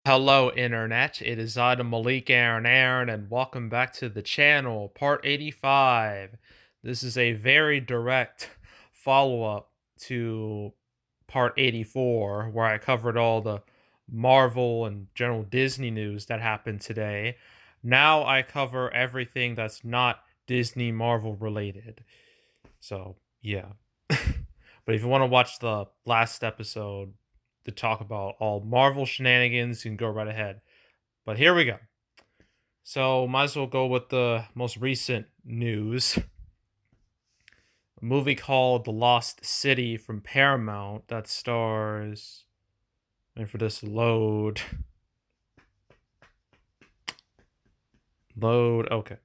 Hello, Internet. It is I, the Malik Aaron, and welcome back to the channel, part 85. This is a very direct follow up to part 84, where I covered all the Marvel and general Disney news that happened today. Now I cover everything that's not Disney Marvel related. So, yeah. But if you want to watch the last episode to talk about all Marvel shenanigans, you can go right ahead. But here we go. So, might as well go with the most recent news. A movie called The Lost City from Paramount that stars. And for this load. Okay.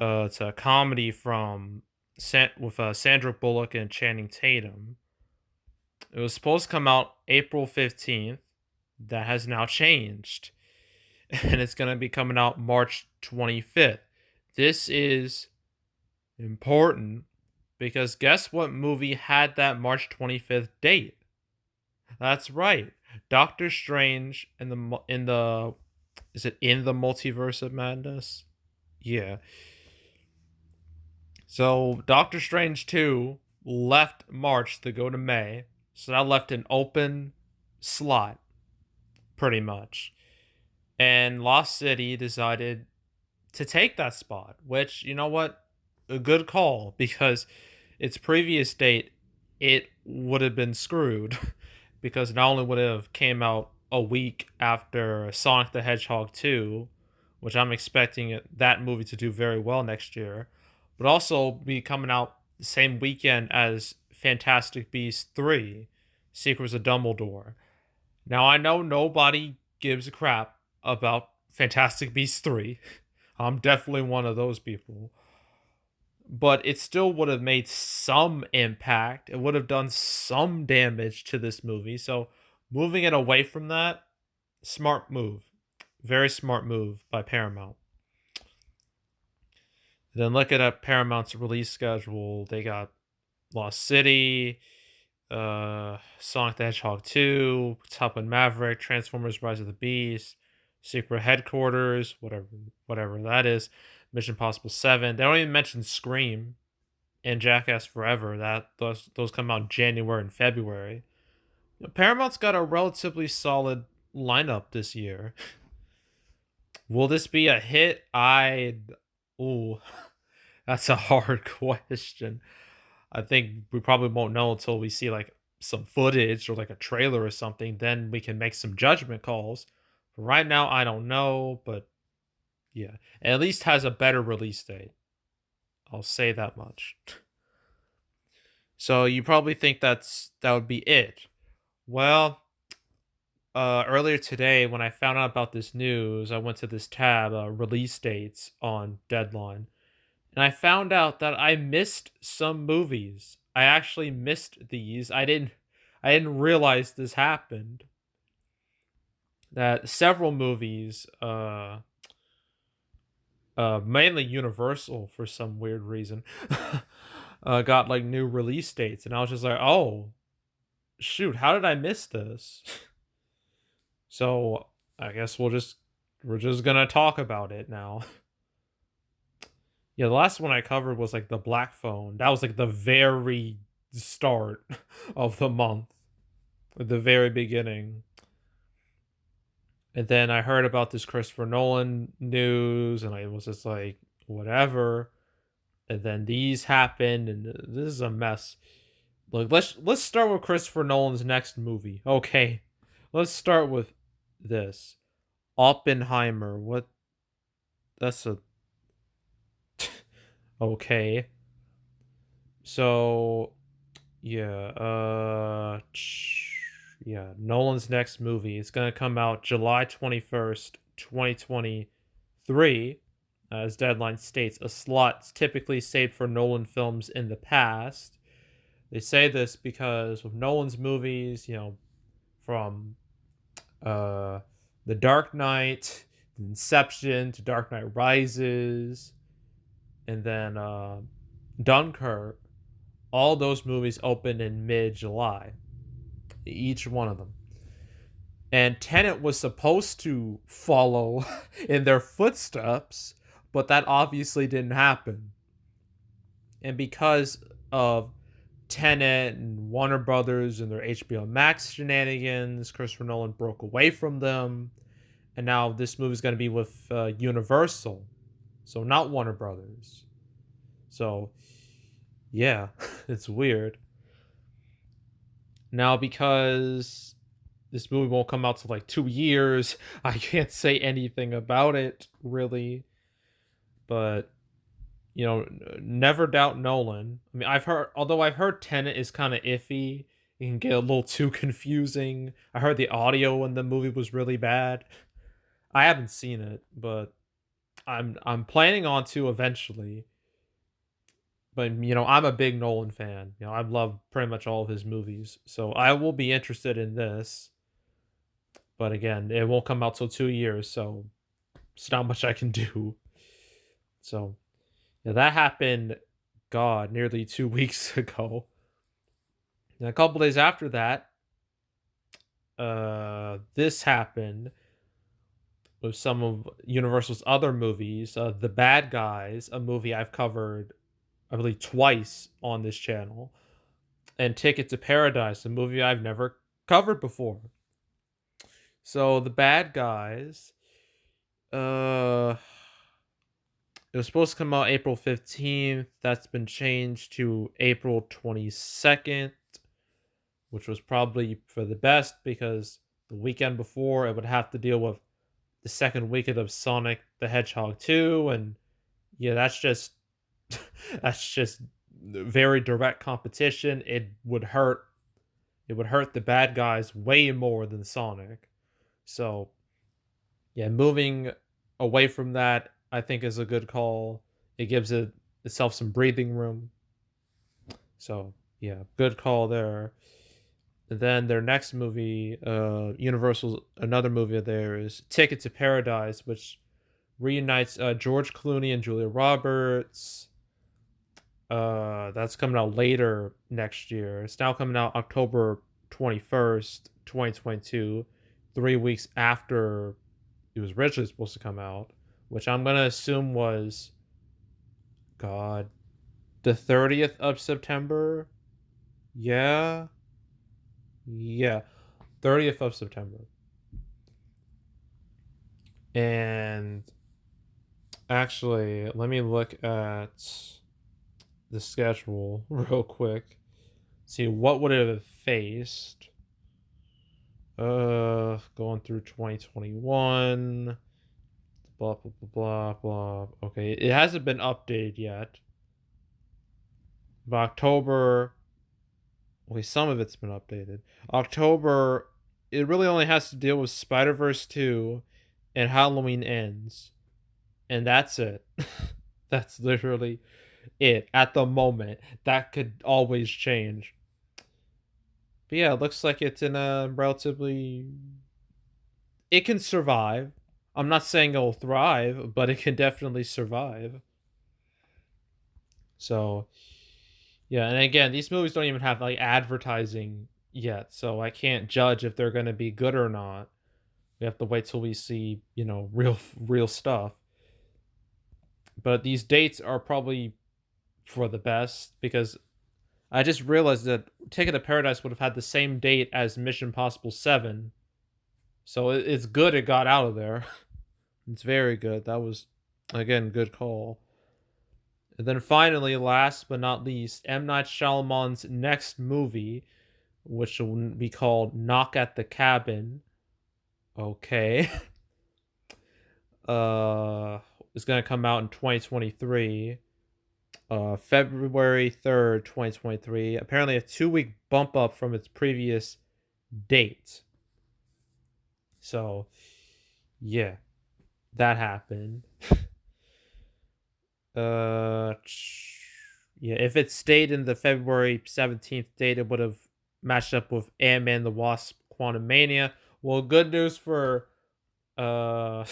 It's a comedy from with Sandra Bullock and Channing Tatum. It was supposed to come out April 15th. That has now changed. And it's going to be coming out March 25th. This is important because guess what movie had that March 25th date? That's right. Doctor Strange in the is it in the Multiverse of Madness? Yeah. So Doctor Strange 2 left March to go to May. So that left an open slot pretty much. And Lost City decided to take that spot, which, you know what? A good call because its previous date, it would have been screwed because not only would it have came out a week after Sonic the Hedgehog 2, which I'm expecting that movie to do very well next year, but also be coming out the same weekend as Fantastic Beasts 3, Secrets of Dumbledore. Now I know nobody gives a crap about Fantastic Beasts 3. I'm definitely one of those people. But it still would have made some impact. It would have done some damage to this movie. So moving it away from that, smart move. Very smart move by Paramount. Then look at Paramount's release schedule. They got Lost City, Sonic the Hedgehog 2, Top Gun Maverick, Transformers Rise of the Beast, Secret Headquarters, whatever that is, Mission Impossible 7. They don't even mention Scream and Jackass Forever. Those come out in January and February. Paramount's got a relatively solid lineup this year. Will this be a hit? Ooh, that's a hard question. I think we probably won't know until we see like some footage or like a trailer or something. Then we can make some judgment calls. Right now, I don't know, but yeah, it at least has a better release date. I'll say that much. So you probably think that would be it. Well, earlier today when I found out about this news, I went to this tab, release dates on Deadline, and I found out that I missed some movies. I actually missed these. I didn't realize this happened. That several movies, mainly Universal for some weird reason, got like new release dates, and I was just like, oh shoot, how did I miss this? So I guess we're just gonna talk about it now. Yeah, the last one I covered was like the Black Phone. That was like the very start of the month, at the very beginning. And then I heard about this Christopher Nolan news, and I was just like, whatever. And then these happened, and this is a mess. Look, let's start with Christopher Nolan's next movie. Okay, let's start with this Oppenheimer. What? That's a okay. So yeah, yeah, Nolan's next movie. It's gonna come out July 21st, 2023. As Deadline states, a slot typically saved for Nolan films in the past. They say this because with Nolan's movies, from uh, The Dark Knight, Inception to Dark Knight Rises, and then Dunkirk, all those movies opened in mid July, each one of them. And Tenet was supposed to follow in their footsteps, but that obviously didn't happen. And because of Tenet and Warner Brothers and their HBO Max shenanigans, Christopher Nolan broke away from them, and now this movie is going to be with Universal, so not Warner Brothers. So yeah, it's weird. Now because this movie won't come out till like 2 years, I can't say anything about it really. But never doubt Nolan. I mean, I've heard Tenet is kind of iffy. It can get a little too confusing. I heard the audio in the movie was really bad. I haven't seen it, but I'm planning on to eventually. But I'm a big Nolan fan. I love pretty much all of his movies, so I will be interested in this. But again, it won't come out till 2 years, so it's not much I can do. So yeah, that happened. God, nearly 2 weeks ago. And a couple days after that, this happened with some of Universal's other movies. The Bad Guys, a movie I've covered, I believe, twice on this channel, and Ticket to Paradise, a movie I've never covered before. So The Bad Guys, uh, it was supposed to come out April 15th. That's been changed to April 22nd, which was probably for the best because the weekend before it would have to deal with the second weekend of Sonic the Hedgehog 2, and yeah, that's just that's just very direct competition. It would hurt the Bad Guys way more than Sonic. So, yeah, moving away from that I think is a good call. It gives itself some breathing room. So, yeah, good call there. And then their next movie, Universal's another movie of theirs, Ticket to Paradise, which reunites George Clooney and Julia Roberts. That's coming out later next year. It's now coming out October 21st, 2022, 3 weeks after it was originally supposed to come out, which I'm gonna assume was, God, the 30th of September. Yeah, yeah, 30th of September. And actually, let me look at the schedule real quick. See what would it have faced. Going through 2021. Blah blah blah blah blah. Okay, it hasn't been updated yet. But October. Okay, some of it's been updated. October. It really only has to deal with Spider-Verse 2 and Halloween Ends, and that's it. That's literally it at the moment. That could always change. But yeah, it looks like it's in a relatively. It can survive. I'm not saying it'll thrive, but it can definitely survive. So yeah, and again, these movies don't even have like advertising yet, so I can't judge if they're going to be good or not. We have to wait till we see, real stuff. But these dates are probably for the best because I just realized that Ticket to Paradise would have had the same date as Mission Impossible 7. So it's good it got out of there. It's very good. That was, again, good call. And then finally, last but not least, M. Night Shyamalan's next movie, which will be called Knock at the Cabin. Okay. It's going to come out in 2023. February 3rd, 2023. Apparently a 2-week bump up from its previous date. So, yeah, that happened. Yeah, if it stayed in the February 17th date, it would have matched up with Ant-Man the Wasp Quantum Mania. Well, good news for at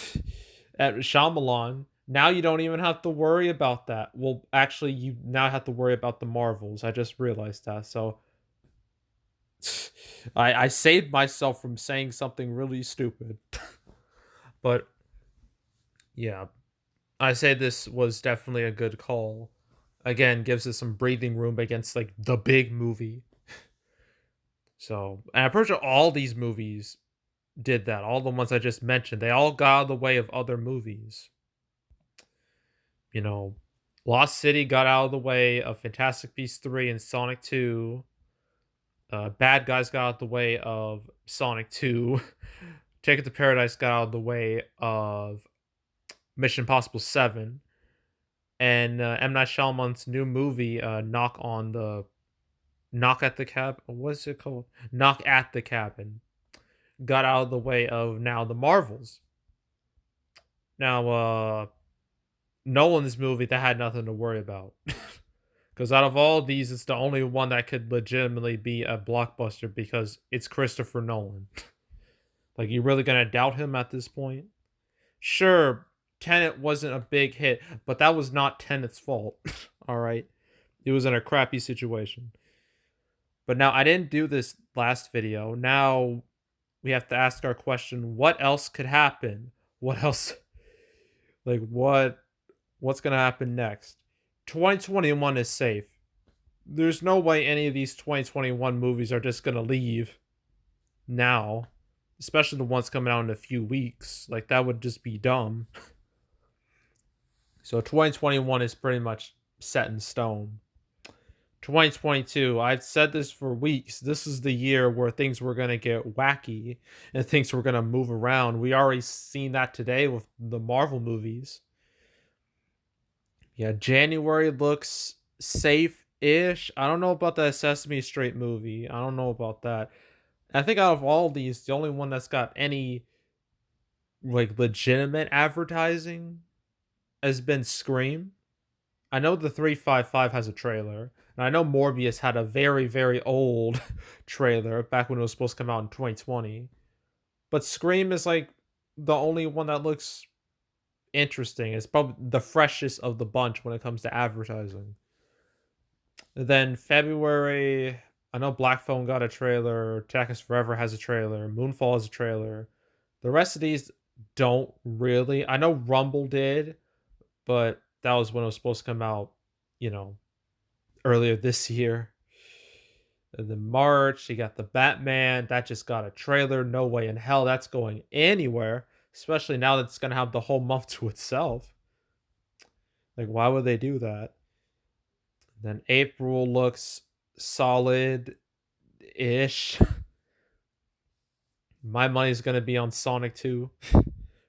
Shyamalan. Now you don't even have to worry about that. Well, actually, you now have to worry about the Marvels. I just realized that. So I saved myself from saying something really stupid. But yeah, I say this was definitely a good call. Again, gives us some breathing room against like the big movie. So, and I'm pretty sure all these movies did that. All the ones I just mentioned, they all got out of the way of other movies. You know, Lost City got out of the way of Fantastic Beasts 3 and Sonic 2. Bad Guys got out of the way of Sonic 2. Ticket to Paradise got out of the way of Mission Impossible 7. And M. Night Shyamalan's new movie, Knock at the Cabin. What's it called? Knock at the Cabin. Got out of the way of now the Marvels. Now, Nolan's movie that had nothing to worry about. Because out of all these, it's the only one that could legitimately be a blockbuster because it's Christopher Nolan. Like, you really gonna doubt him at this point? Sure, Tenet wasn't a big hit, but that was not Tenet's fault. All right, it was in a crappy situation. But now I didn't do this last video. Now we have to ask our question: what else could happen? What else? Like what? What's gonna happen next? 2021 is safe. There's no way any of these 2021 movies are just gonna leave now, especially the ones coming out in a few weeks. Like that would just be dumb. So 2021 is pretty much set in stone. 2022, I've said this for weeks. This is the year where things were going to get wacky and things were going to move around. We already seen that today with the Marvel movies. Yeah, January looks safe-ish. I don't know about the Sesame Street movie. I don't know about that. I think out of all these, the only one that's got any like legitimate advertising has been Scream. I know the 355 has a trailer, and I know Morbius had a very, very old trailer back when it was supposed to come out in 2020. But Scream is like the only one that looks interesting. It's probably the freshest of the bunch when it comes to advertising. Then February, I know Black Phone got a trailer, Jackass Forever has a trailer, Moonfall has a trailer. The rest of these don't really. I know Rumble did, but that was when it was supposed to come out, you know, earlier this year. And then March, you got the Batman. That just got a trailer. No way in hell that's going anywhere, especially now that it's going to have the whole month to itself. Like, why would they do that? Then April looks solid ish. My money's going to be on Sonic 2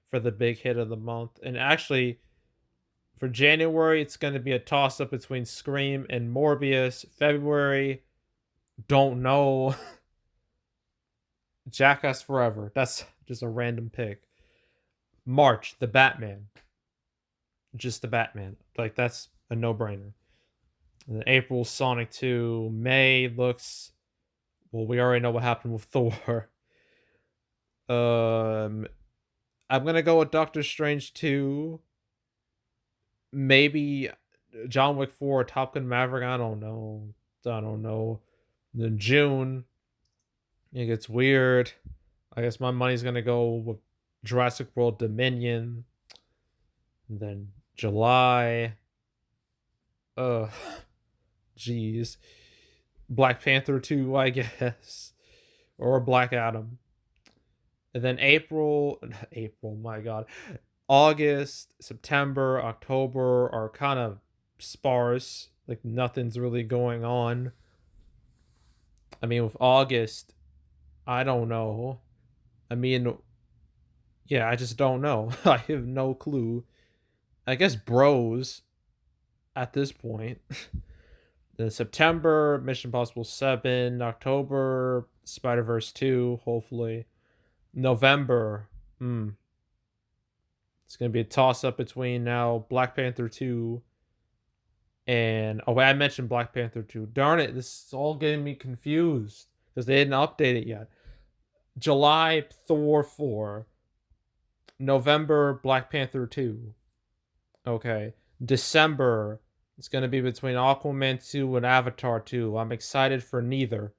for the big hit of the month. And actually, for January, it's going to be a toss up between Scream and Morbius. February, don't know. Jackass Forever. That's just a random pick. March, the Batman. Just the Batman. Like, that's a no brainer. And then April, Sonic 2. May looks. Well, we already know what happened with Thor. I'm going to go with Doctor Strange 2. Maybe John Wick 4, Top Gun Maverick. I don't know. Then June, it gets weird. I guess my money's gonna go with Jurassic World Dominion. And then July, uh, jeez, Black Panther 2, I guess, or Black Adam. And then April, my God, August, September, October are kind of sparse. Like nothing's really going on. I mean, with August, I don't know. I mean, yeah, I just don't know. I have no clue. I guess Bros at this point. Then September, Mission Impossible 7. October, Spider-Verse 2, hopefully. November, it's going to be a toss-up between now Black Panther 2 and... Oh, wait, I mentioned Black Panther 2. Darn it, this is all getting me confused because they didn't update it yet. July, Thor 4. November, Black Panther 2. Okay. December, it's going to be between Aquaman 2 and Avatar 2. I'm excited for neither.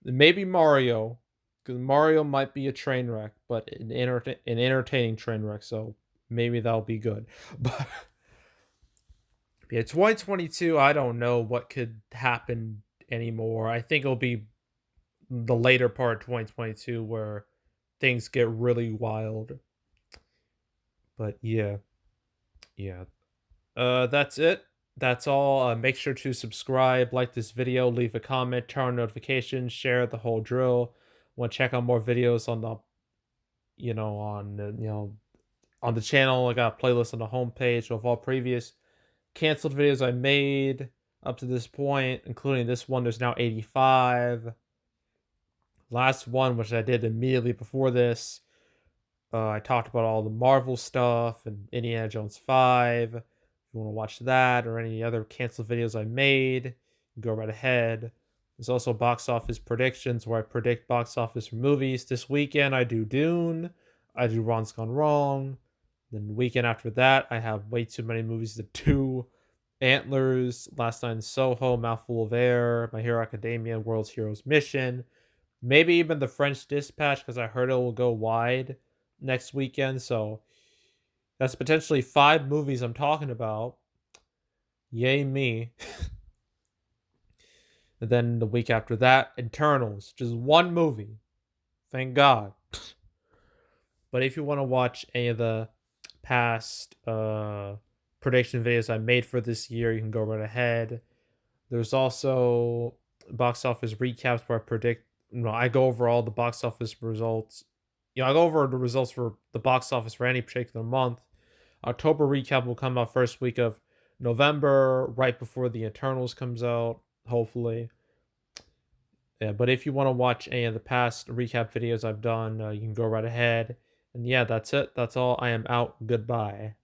Maybe Mario, because Mario might be a train wreck, but an entertaining train wreck. So maybe that'll be good. But yeah, 2022. I don't know what could happen anymore. I think it'll be the later part of 2022 where things get really wild. But yeah, yeah. That's it. That's all. Make sure to subscribe, like this video, leave a comment, turn on notifications, share the whole drill. Want to check out more videos on the, on the channel? I got a playlist on the homepage of all previous canceled videos I made up to this point, including this one. There's now 85. Last one, which I did immediately before this, I talked about all the Marvel stuff and Indiana Jones 5. If you want to watch that or any other canceled videos I made, go right ahead. There's also box office predictions where I predict box office for movies. This weekend I do Dune, I do Ron's Gone Wrong. Then the weekend after that, I have way too many movies to do. Antlers, Last Night in Soho, Mouthful of Air, My Hero Academia, World's Heroes Mission. Maybe even The French Dispatch, because I heard it will go wide next weekend. So that's potentially 5 movies I'm talking about. Yay me. And then the week after that, Eternals. Just one movie. Thank God. But if you want to watch any of the past prediction videos I made for this year, you can go right ahead. There's also box office recaps where I predict, I go over all the box office results. I go over the results for the box office for any particular month. October recap will come out first week of November, right before the Eternals comes out, hopefully. Yeah, but if you want to watch any of the past recap videos I've done, you can go right ahead. And yeah, that's it. That's all. I am out. Goodbye.